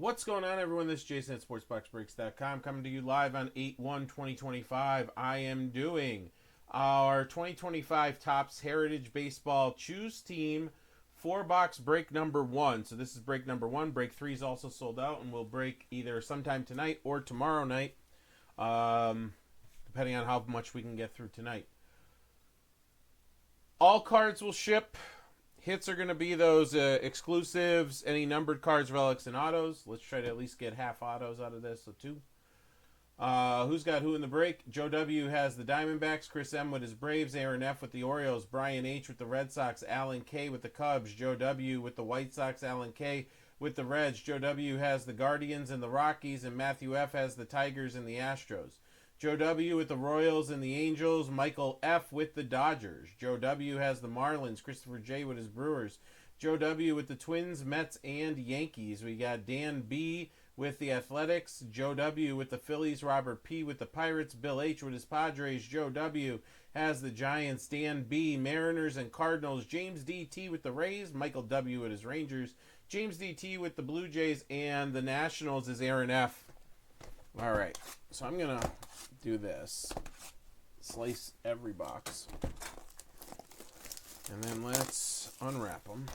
What's going on, everyone? This is Jason at SportsBoxBreaks.com coming to you live on 8/1/2025. I am doing our 2025 Topps Heritage Baseball Choose Team 4-box break number 1. So this is break number 1. Break 3 is also sold out and will break either sometime tonight or tomorrow night, depending on how much we can get through tonight. All cards will ship. Hits are going to be those exclusives, any numbered cards, relics, and autos. Let's try to at least get half autos out of this, so 2. Who's got who in the break? Joe W. has the Diamondbacks, Chris M. with his Braves, Aaron F. with the Orioles, Brian H. with the Red Sox, Alan K. with the Cubs, Joe W. with the White Sox, Alan K. with the Reds. Joe W. has the Guardians and the Rockies, and Matthew F. has the Tigers and the Astros. Joe W. with the Royals and the Angels. Michael F. with the Dodgers. Joe W. has the Marlins. Christopher J. with his Brewers. Joe W. with the Twins, Mets, and Yankees. We got Dan B. with the Athletics. Joe W. with the Phillies. Robert P. with the Pirates. Bill H. with his Padres. Joe W. has the Giants. Dan B. Mariners and Cardinals. James D.T. with the Rays. Michael W. with his Rangers. James D.T. with the Blue Jays. And the Nationals is Aaron F. All right, so I'm going to do this. Slice every box. And then let's unwrap them.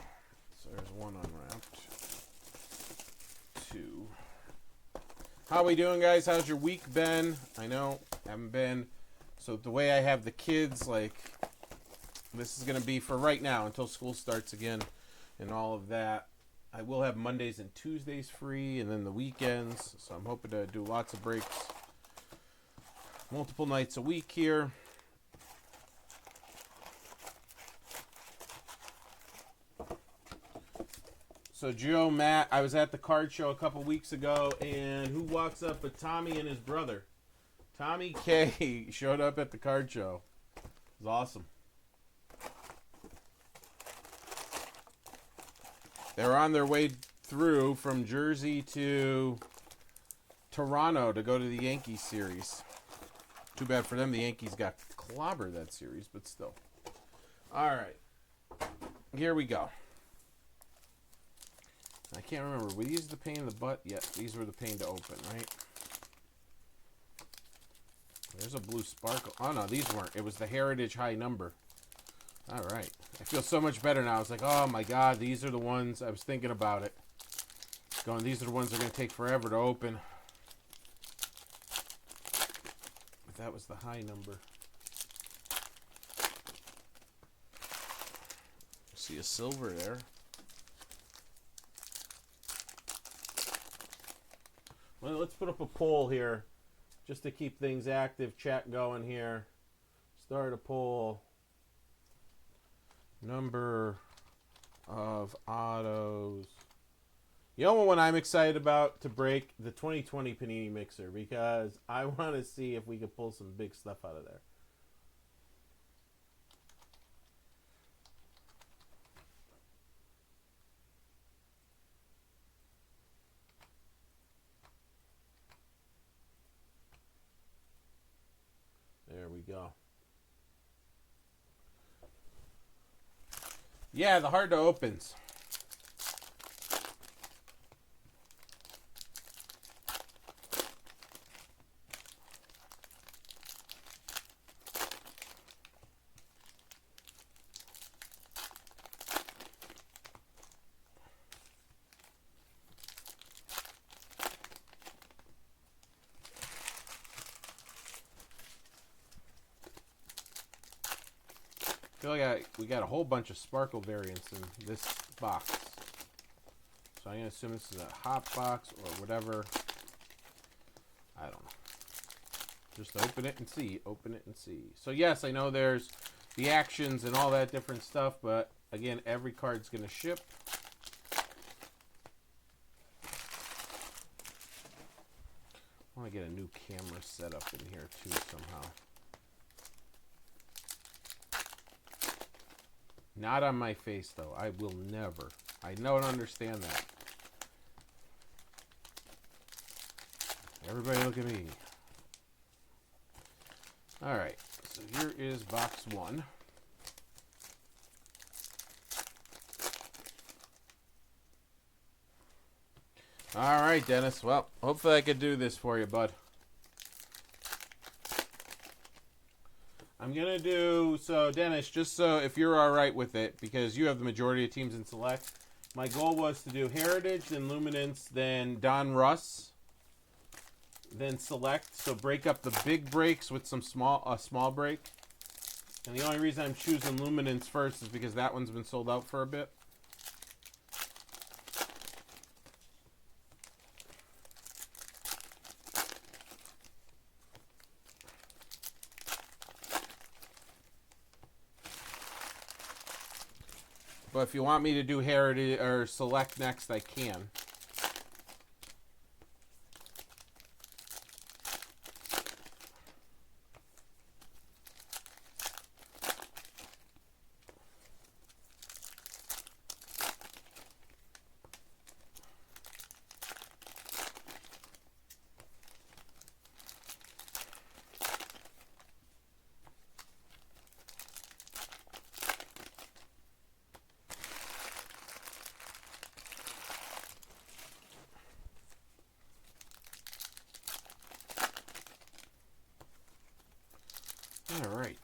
So there's one unwrapped. 2. How we doing, guys? How's your week been? I know, haven't been. So the way I have the kids, like, this is going to be for right now until school starts again and all of that. I will have Mondays and Tuesdays free, and then the weekends. So I'm hoping to do lots of breaks, multiple nights a week here. So Joe, Matt, I was at the card show a couple weeks ago, and who walks up but Tommy and his brother? Tommy K showed up at the card show. It was awesome. They were on their way through from Jersey to Toronto to go to the Yankees series. Too bad for them, the Yankees got clobbered that series, but still. All right. Here we go. I can't remember. Were these the pain in the butt? Yeah, these were the pain to open, right? There's a blue sparkle. Oh, no, these weren't. It was the Heritage High number. All right. I feel so much better now. I was like, oh, my God, these are the ones. I was thinking about it. Going, these are the ones that are going to take forever to open. But that was the high number. See a silver there. Well, let's put up a poll here just to keep things active. Chat going here. Start a poll. Number of autos. You know what I'm excited about to break? The 2020 Panini Mixer, because I want to see if we can pull some big stuff out of there. There we go. Yeah, the hard to opens. I feel like we got a whole bunch of sparkle variants in this box. So I'm going to assume this is a hot box or whatever. I don't know. Just open it and see. Open it and see. So yes, I know there's the actions and all that different stuff, but again, every card's going to ship. I want to get a new camera set up in here too somehow. Not on my face, though. I will never. I don't understand that. Everybody look at me. All right. So here is box 1. All right, Dennis. Well, hopefully I could do this for you, bud. I'm going to do, so Dennis, just so if you're all right with it, because you have the majority of teams in Select, my goal was to do Heritage, then Luminance, then Don Russ, then Select. So break up the big breaks with some small break. And the only reason I'm choosing Luminance first is because that one's been sold out for a bit. But if you want me to do Heritage or Select next, I can. All right.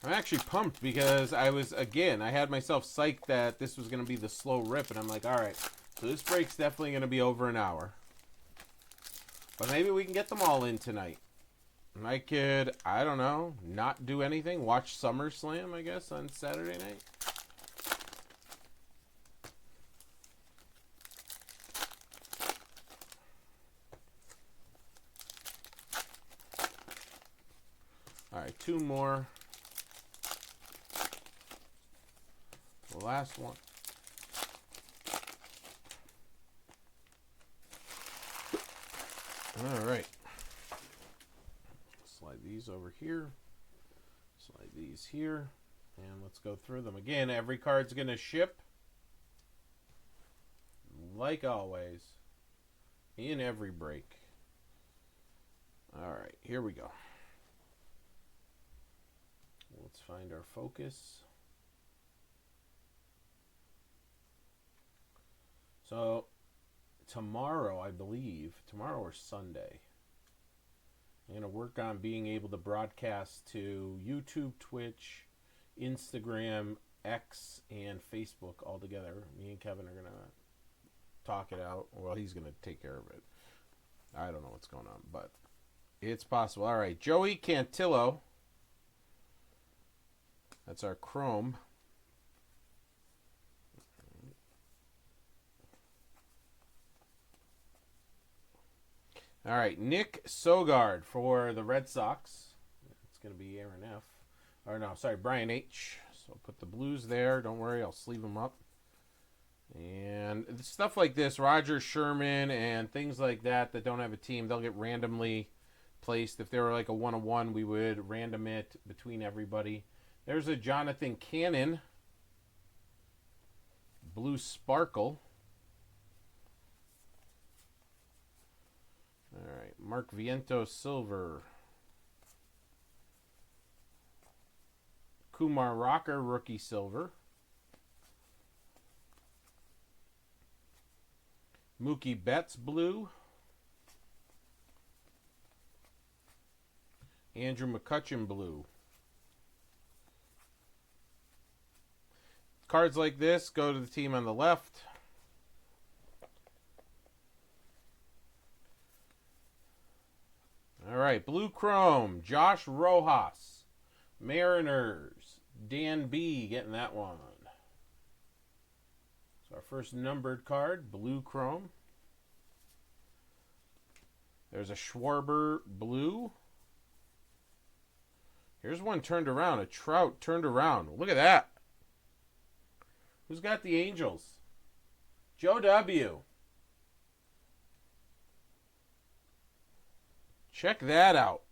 I'm actually pumped because I had myself psyched that this was going to be the slow rip, and I'm like, all right, so this break's definitely going to be over an hour. But maybe we can get them all in tonight. And I could, I don't know, not do anything, watch SummerSlam, I guess, on Saturday night. All right, two more. The last one. All right. Slide these over here. Slide these here. And let's go through them. Again, every card's going to ship, like always, in every break. All right, here we go. Let's find our focus. So, tomorrow, I believe, tomorrow or Sunday, I'm going to work on being able to broadcast to YouTube, Twitch, Instagram, X, and Facebook all together. Me and Kevin are going to talk it out. Well, he's going to take care of it. I don't know what's going on, but it's possible. All right, Joey Cantillo. That's our Chrome. All right, Nick Sogard for the Red Sox. It's going to be Aaron F. Or no, sorry, Brian H. So I'll put the Blues there. Don't worry, I'll sleeve them up. And stuff like this, Roger Sherman and things like that don't have a team, they'll get randomly placed. If they were like a 1-on-1, we would random it between everybody. There's a Jonathan Cannon. Blue Sparkle. All right, Mark Vientos Silver. Kumar Rocker Rookie Silver. Mookie Betts Blue. Andrew McCutchen Blue. Cards like this go to the team on the left. All right, Blue Chrome, Josh Rojas, Mariners, Dan B getting that one. So our first numbered card, Blue Chrome. There's a Schwarber Blue. Here's one turned around, a Trout turned around. Look at that. Who's got the Angels? Joe W. Check that out.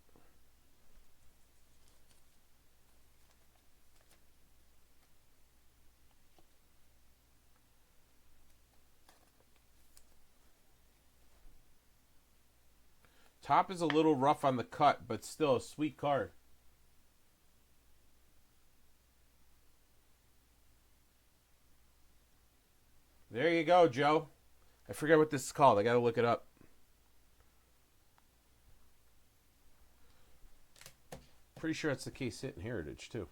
Top is a little rough on the cut, but still a sweet card. There you go, Joe. I forget what this is called. I got to look it up. Pretty sure it's the case hit in Heritage, too.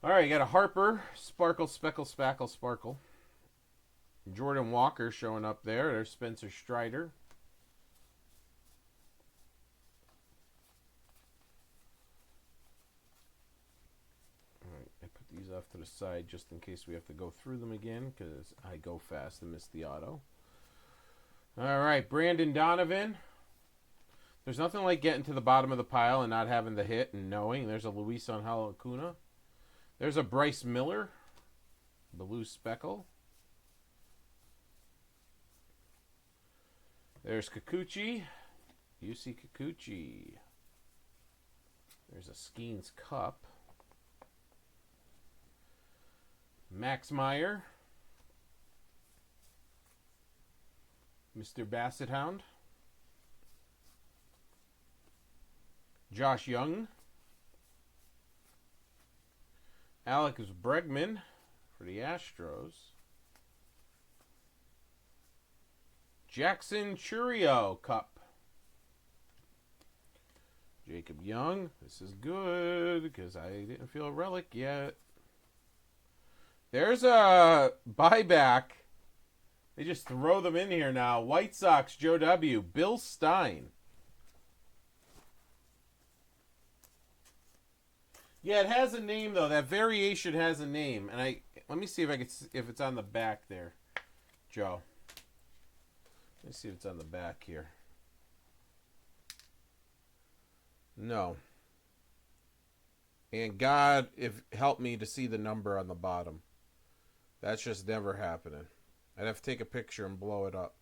All right, you got a Harper, Sparkle, Speckle, Spackle, Sparkle. Jordan Walker showing up there. There's Spencer Strider. All right, I put these off to the side just in case we have to go through them again because I go fast and miss the auto. All right, Brandon Donovan. There's nothing like getting to the bottom of the pile and not having the hit and knowing. There's a Luis Angel Acuna. There's a Bryce Miller. Blue Speckle. There's Kikuchi. UC Kikuchi. There's a Skeens Cup. Max Meyer. Mr. Basset Hound. Josh Young. Alex Bregman for the Astros. Jackson Churio Cup. Jacob Young. This is good because I didn't feel a relic yet. There's a buyback. They just throw them in here now. White Sox, Joe W. Bill Stein. Yeah, it has a name though. That variation has a name, and let me see if it's on the back there, Joe. Let me see if it's on the back here. No. And God, help me to see the number on the bottom. That's just never happening. I'd have to take a picture and blow it up.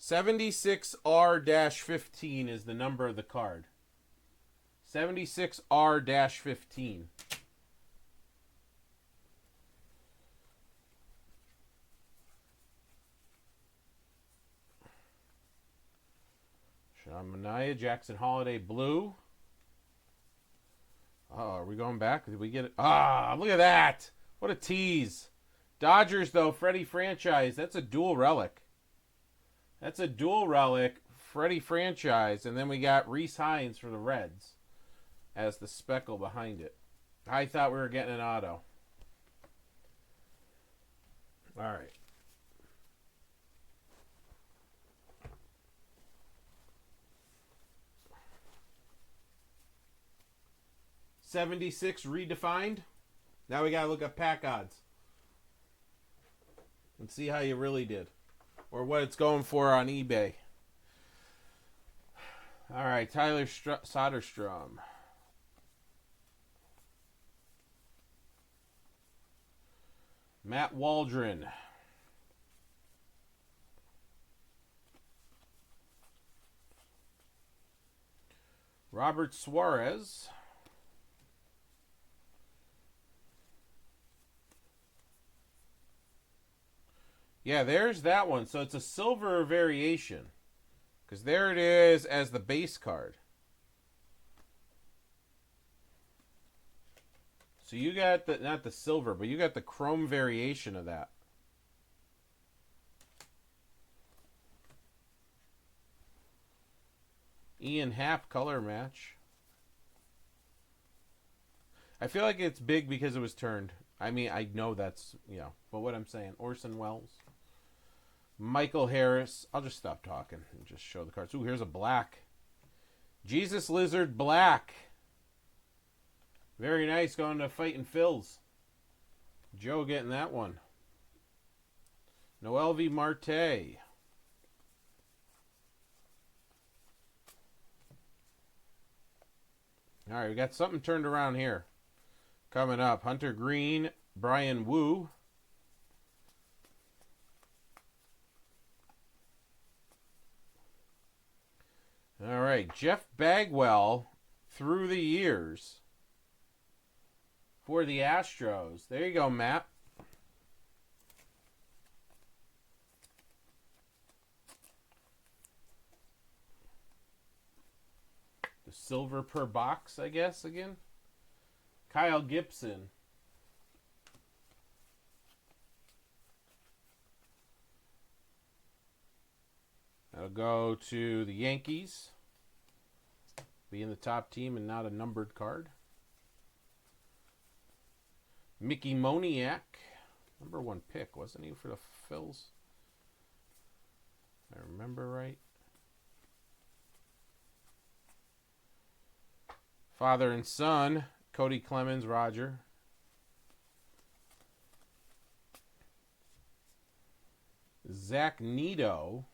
76R-15 is the number of the card. 76R-15. Sean Manaea, Jackson Holiday, blue. Oh, are we going back? Did we get it? Ah, look at that. What a tease. Dodgers, though, Freddie Franchise. That's a dual relic. That's a dual relic. Freddie Franchise. And then we got Reese Hines for the Reds as the speckle behind it. I thought we were getting an auto. All right. $76 redefined. Now we gotta look up pack odds and see how you really did, or what it's going for on eBay. All right, Tyler Soderstrom. Matt Waldron. Robert Suarez. Yeah, there's that one. So it's a silver variation. Because there it is as the base card. So you got the, not the silver, but you got the chrome variation of that. Ian Happ color match. I feel like it's big because it was turned. I mean, I know that's, but what I'm saying, Orson Welles. Michael Harris. I'll just stop talking and just show the cards. Ooh, here's a black. Jesus Lizard black. Very nice, going to Fightin' Phil's. Joe getting that one. Noel V. Marte. All right, we got something turned around here. Coming up, Hunter Green, Brian Wu. All right, Jeff Bagwell through the years for the Astros. There you go, Matt. The silver per box, I guess, again. Kyle Gibson. That'll go to the Yankees. Being the top team and not a numbered card. Mickey Moniak. #1 pick, wasn't he, for the Phils? If I remember right. Father and son. Cody Clemens, Roger. Zach Neto.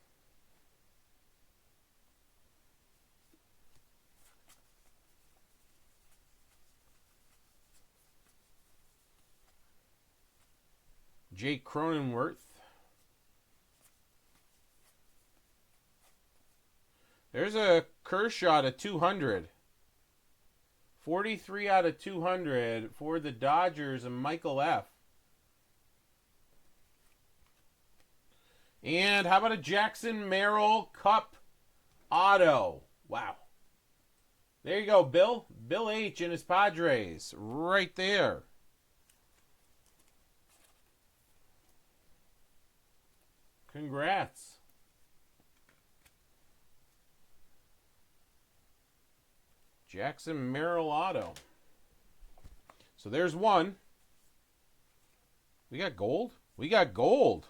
Jake Cronenworth. There's a Kershaw to 200. 43 out of 200 for the Dodgers and Michael F. And how about a Jackson Merrill Cup auto? Wow. There you go, Bill. Bill H. and his Padres. Right there. Congrats. Jackson Merrill auto. So there's one. We got gold. We got gold.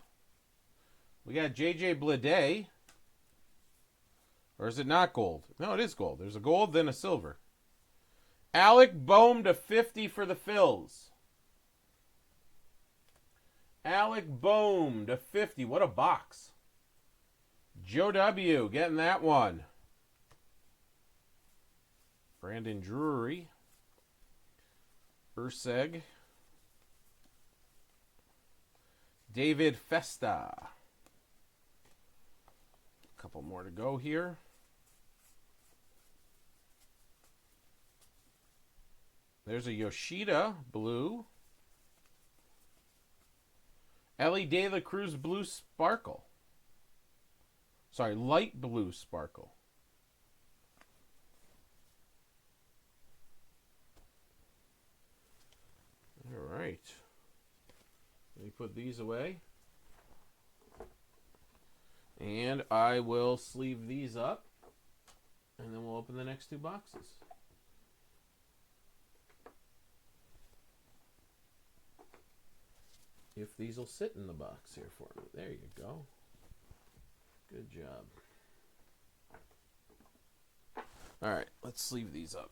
We got J.J. Bleday. Or is it not gold? No, it is gold. There's a gold, then a silver. Alec Boehm to 50 for the Phils. Alec Boehm to 50. What a box. Joe W. getting that one. Brandon Drury. Urseg. David Festa. A couple more to go here. There's a Yoshida blue. Ellie De La Cruz blue sparkle. Sorry, light blue sparkle. All right. Let me put these away. And I will sleeve these up. And then we'll open the next two boxes. If these will sit in the box here for me. There you go. Good job. All right, let's sleeve these up.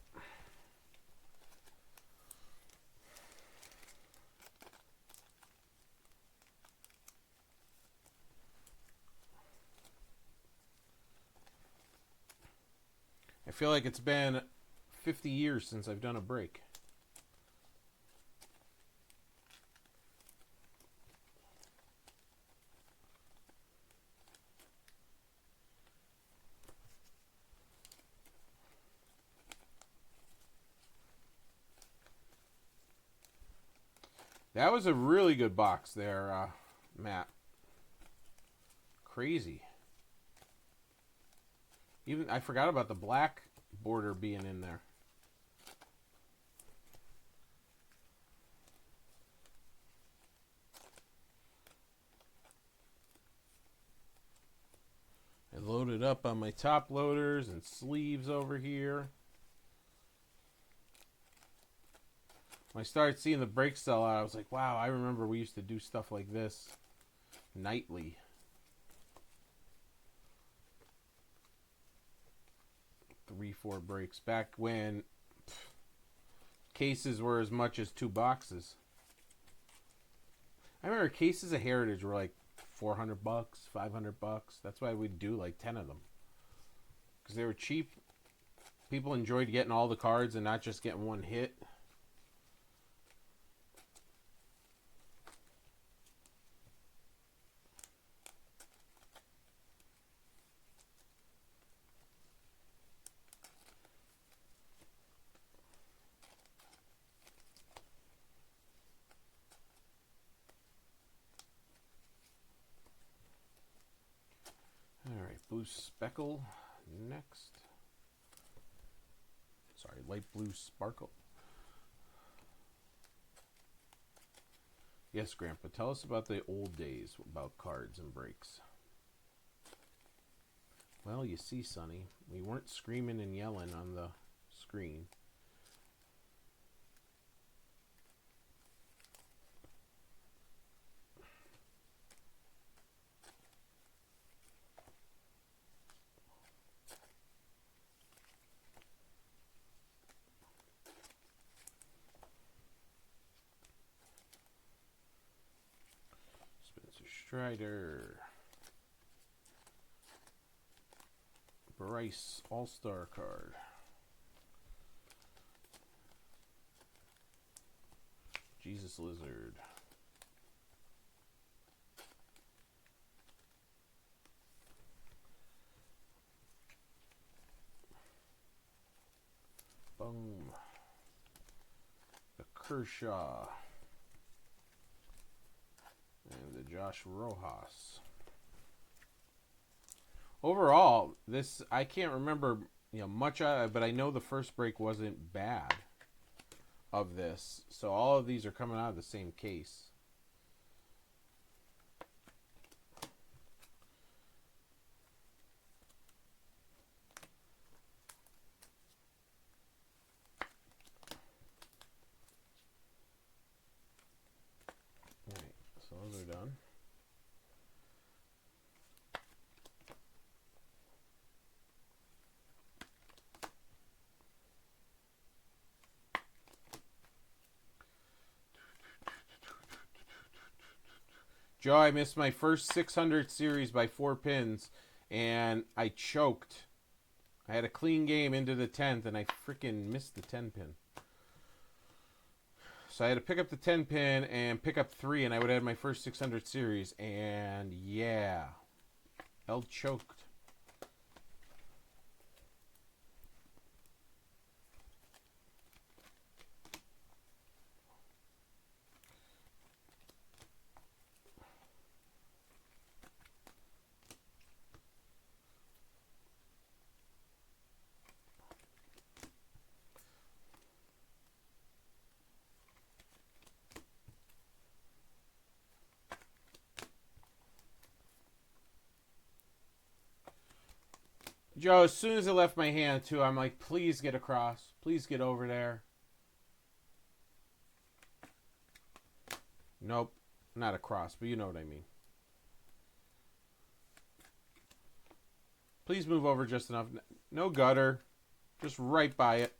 I feel like it's been 50 years since I've done a break. That was a really good box there, Matt. Crazy. Even I forgot about the black border being in there. I loaded up on my top loaders and sleeves over here. When I started seeing the break sell out, I was like, wow, I remember we used to do stuff like this nightly. Three, 4 breaks. Back when cases were as much as 2 boxes. I remember cases of Heritage were like $400, $500. That's why we'd do like 10 of them. Because they were cheap. People enjoyed getting all the cards and not just getting one hit. Alright, blue speckle next. Sorry, light blue sparkle. Yes, Grandpa, tell us about the old days about cards and breaks. Well, you see, Sonny, we weren't screaming and yelling on the screen. Spencer Strider. Bryce All-Star card. Jesus Lizard. Boom. The Kershaw. And the Josh Rojas. Overall, this, I can't remember much of it, but I know the first break wasn't bad of this. So all of these are coming out of the same case. Alright, so those are done. Joe, I missed my first 600 series by 4 pins, and I choked. I had a clean game into the 10th, and I freaking missed the 10 pin. So I had to pick up the 10 pin and pick up 3, and I would have had my first 600 series. And yeah, L choked. Joe, as soon as it left my hand, too, I'm like, please get across. Please get over there. Nope. Not across, but you know what I mean. Please move over just enough. No gutter. Just right by it.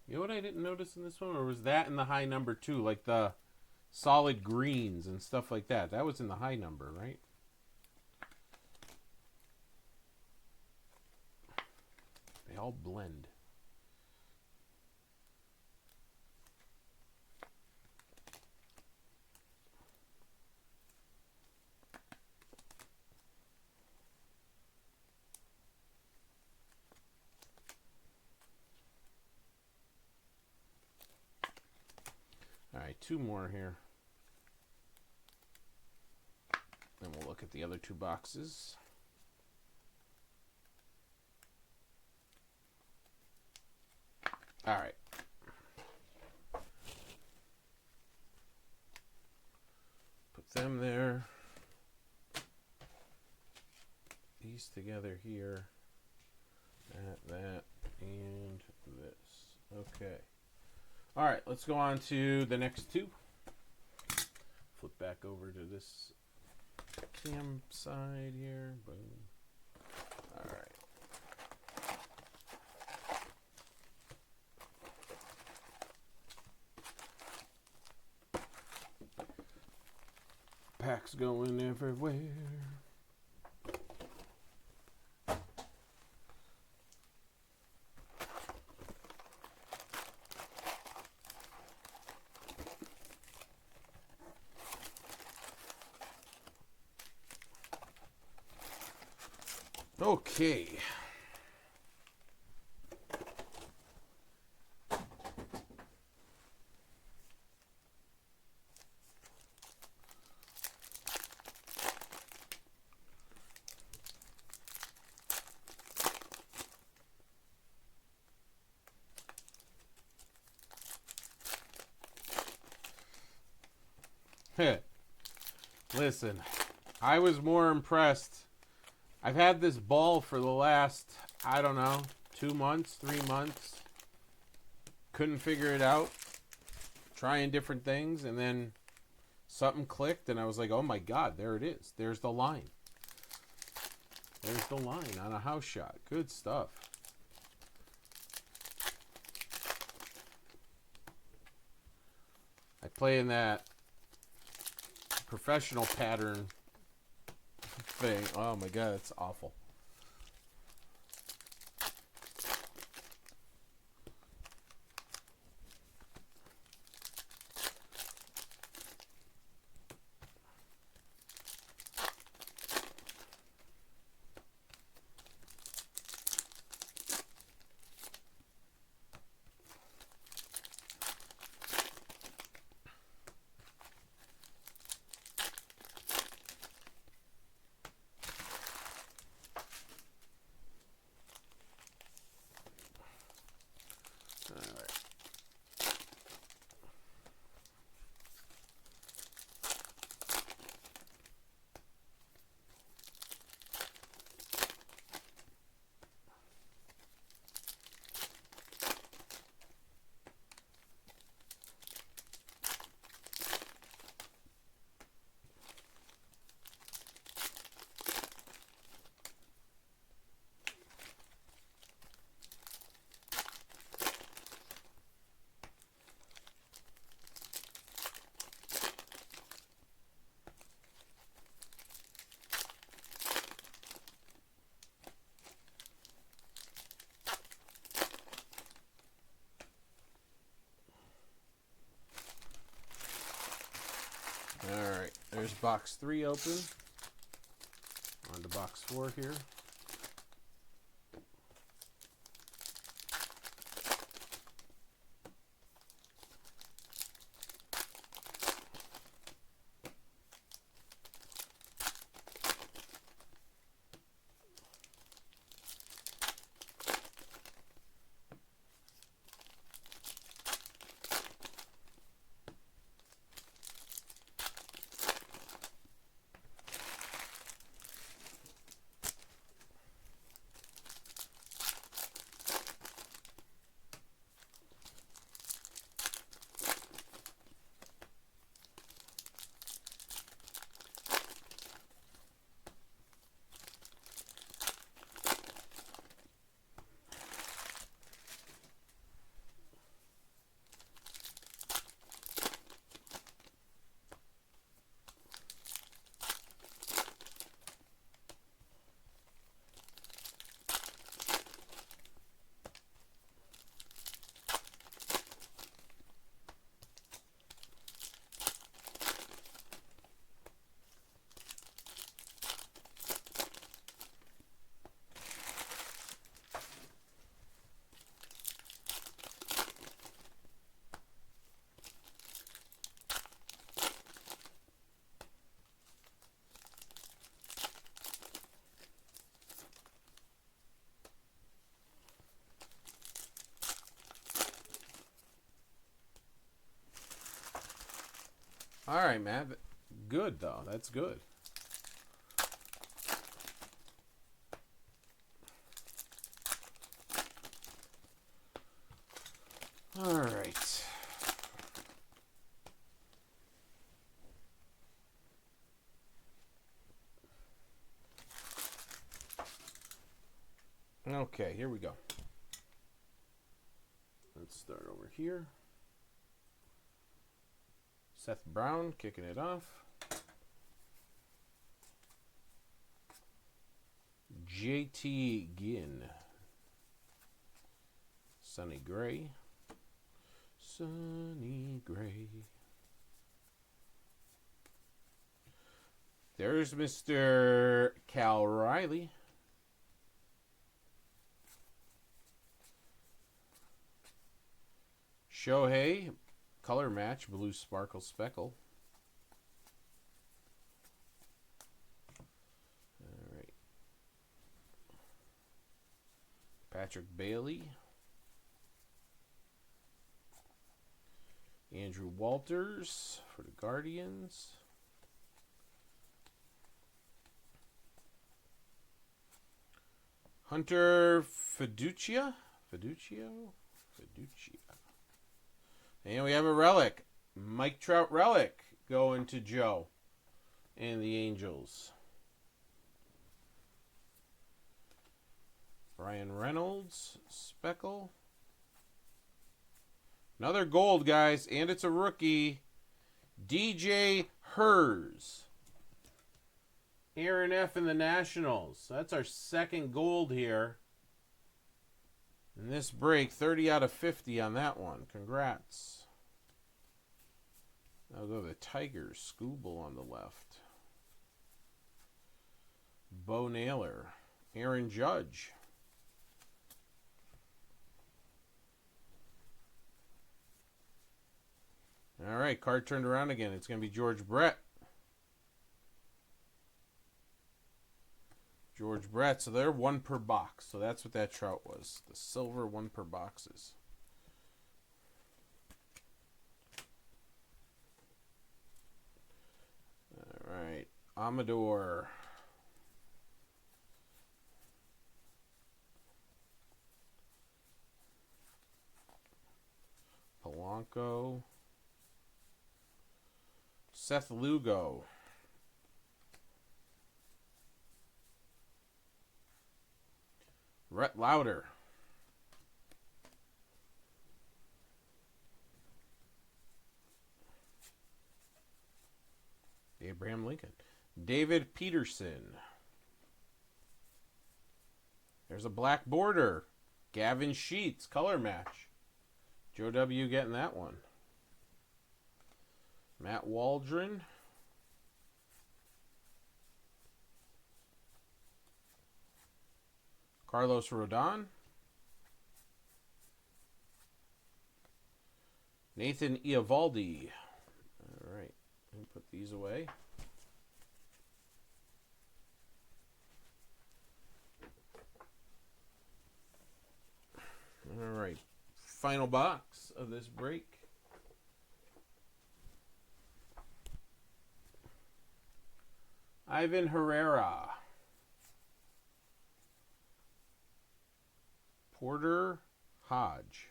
You know what I didn't notice in this one? Or was that in the high number too? Like the solid greens and stuff like that. That was in the high number, right? They all blend. All right, 2 more here. Then we'll look at the other 2 boxes. All right. Put them there. These together here. That, and this. Okay. All right, let's go on to the next 2. Flip back over to this cam side here. Boom. All right. Packs going everywhere. Okay. Listen, I was more impressed. I've had this ball for the last, I don't know, 2 months, 3 months. Couldn't figure it out. Trying different things, and then something clicked, and I was like, oh my God, there it is. There's the line. There's the line on a house shot. Good stuff. I play in that professional pattern thing. Oh my God, it's awful. Alright, there's box 3 open. On to box 4 here. Alright, man. Good, though. That's good. Alright. Okay, here we go. Let's start over here. Seth Brown kicking it off. JT Ginn. Sonny Gray. Sonny Gray. There's Mr. Cal Riley. Shohei, color match, blue sparkle speckle. All right. Patrick Bailey. Andrew Walters for the Guardians. Hunter Fiducia. And we have a relic. Mike Trout relic going to Joe and the Angels. Brian Reynolds, Speckle. Another gold, guys, and it's a rookie. DJ Hers. Aaron F. in the Nationals. That's our second gold here. In this break, 30 out of 50 on that one. Congrats. Now go to the Tigers. Scooble on the left. Bo Naylor. Aaron Judge. All right, card turned around again. It's going to be George Brett. George Brett. So they're one per box. So that's what that Trout was. The silver one per boxes. All right. Amador. Polanco. Seth Lugo. Rhett Lauder. Abraham Lincoln. David Peterson. There's a black border. Gavin Sheets, color match. Joe W. getting that one. Matt Waldron. Carlos Rodon. Nathan Eovaldi. All right. Let me put these away. All right. Final box of this break. Ivan Herrera. Porter Hodge.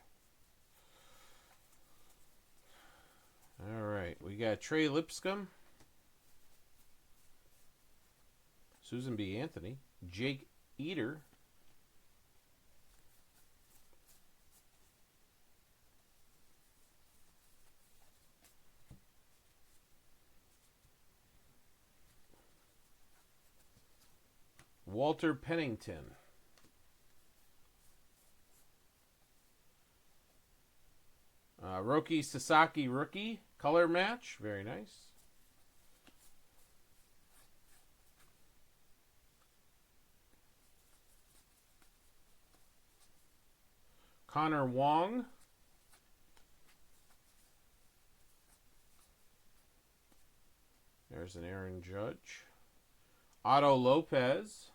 All right. We got Trey Lipscomb. Susan B. Anthony. Jake Eater. Walter Pennington. Roki Sasaki rookie. Color match. Very nice. Connor Wong. There's an Aaron Judge. Otto Lopez.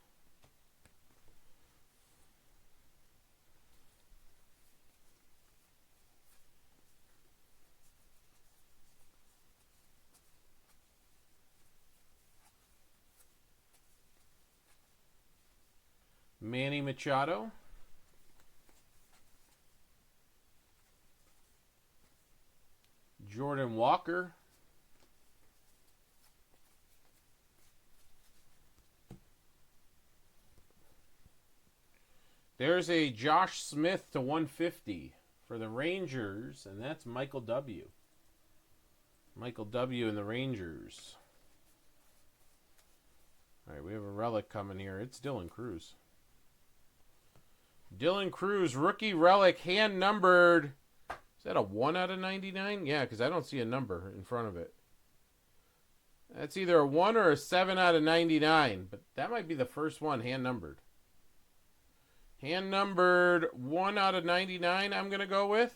Manny Machado. Jordan Walker. There's a Josh Smith to 150 for the Rangers, and that's Michael W. Michael W. and the Rangers. All right, we have a relic coming here. It's Dylan Cruz. Dylan Cruz, rookie relic, hand numbered. Is that a 1 out of 99? Yeah, because I don't see a number in front of it. That's either a 1 or a 7 out of 99, but that might be the first one hand numbered. Hand numbered 1 out of 99, I'm going to go with.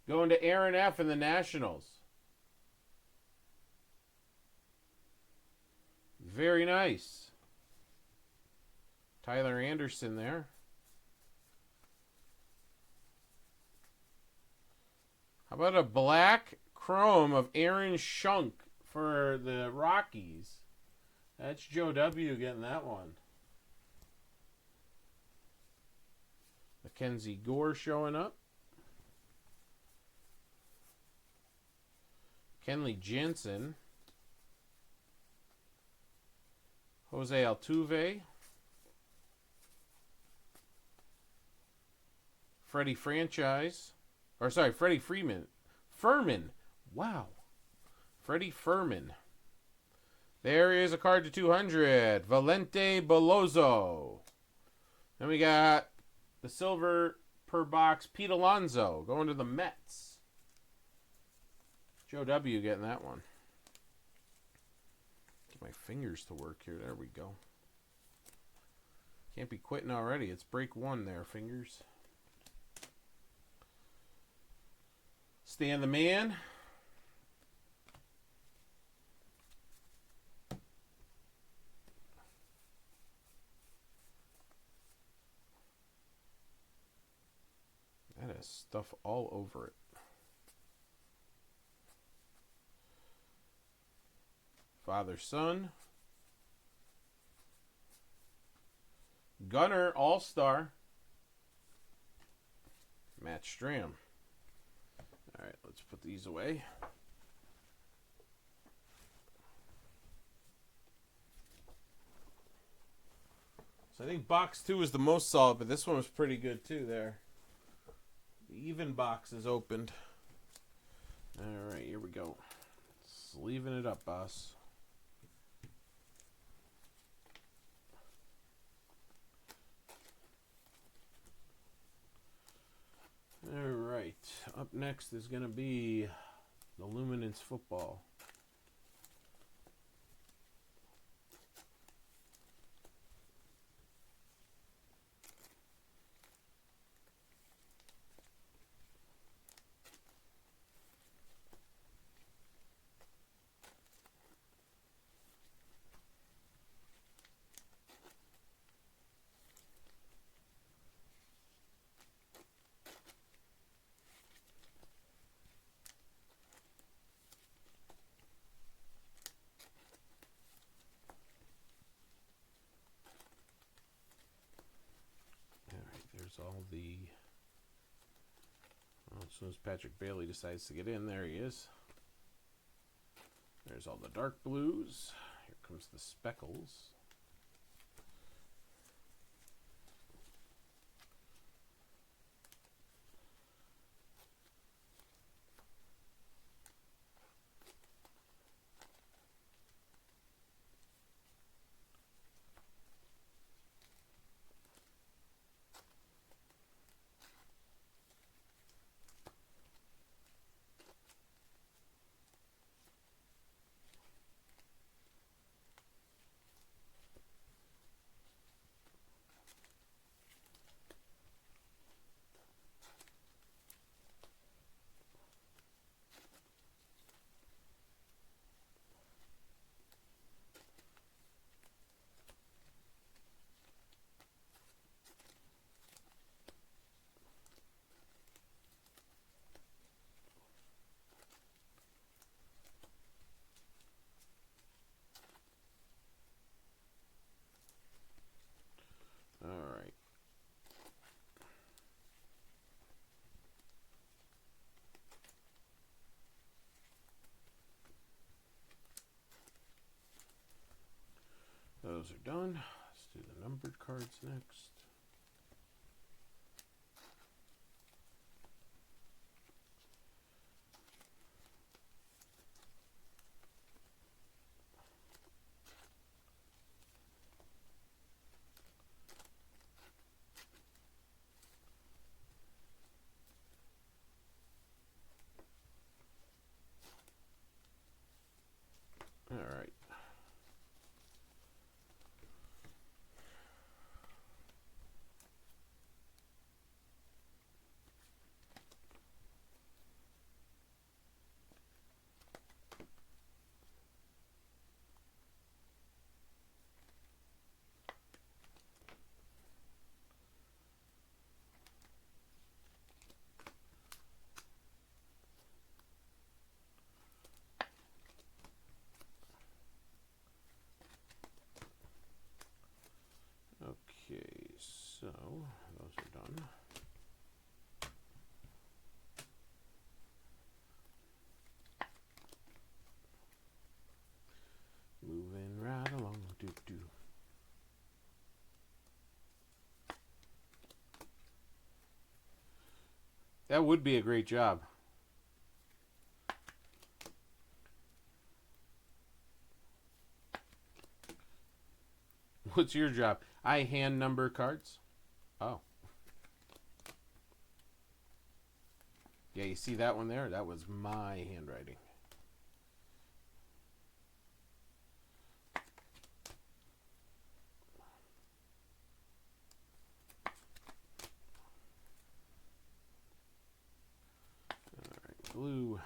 Going to Aaron F. in the Nationals. Very nice. Tyler Anderson there. How about a black Chrome of Aaron Schunk for the Rockies. That's Joe W. getting that one. Mackenzie Gore showing up. Kenley Jansen. Jose Altuve. Freddie Franchise. Or sorry, Freddie Freeman. Furman. Wow. Freddie Furman. There is a card to 200. Valente Bellozo. Then we got the silver per box Pete Alonso going to the Mets. Joe W. getting that one. Get my fingers to work here. There we go. Can't be quitting already. It's break one there, fingers. Stan the Man. That has stuff all over it. Father Son. Gunner All-Star. Matt Stram. All right, let's put these away. So I think box 2 is the most solid, but this one was pretty good too there. The even box is opened. All right, here we go. Sleeving it up, boss. All right, up next is going to be the Luminance Football. All the as soon as Patrick Bailey decides to get in, there he is. There's all the dark blues. Here comes the speckles. All right. Those are done. Let's do the numbered cards next. All right. That would be a great job. What's your job? I hand number cards. Oh. Yeah, you see that one there? That was my handwriting. All right, blue.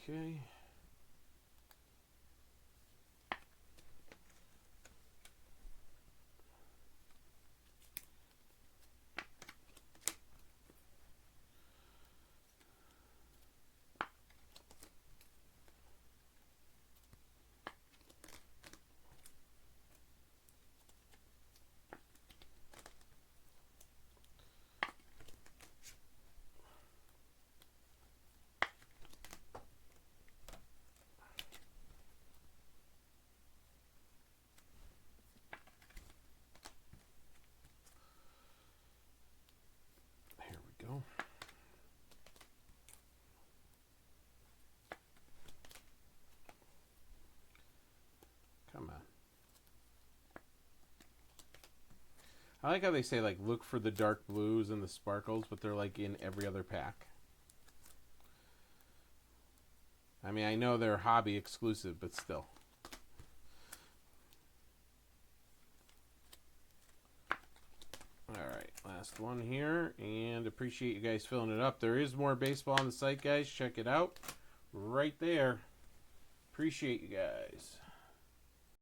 Okay. Here we go. Come on. I like how they say, like, look for the dark blues and the sparkles, but they're, like, in every other pack. I mean, I know they're hobby exclusive, but still. Alright, last one here, and appreciate you guys filling it up. There is more baseball on the site, guys. Check it out right there. Appreciate you guys.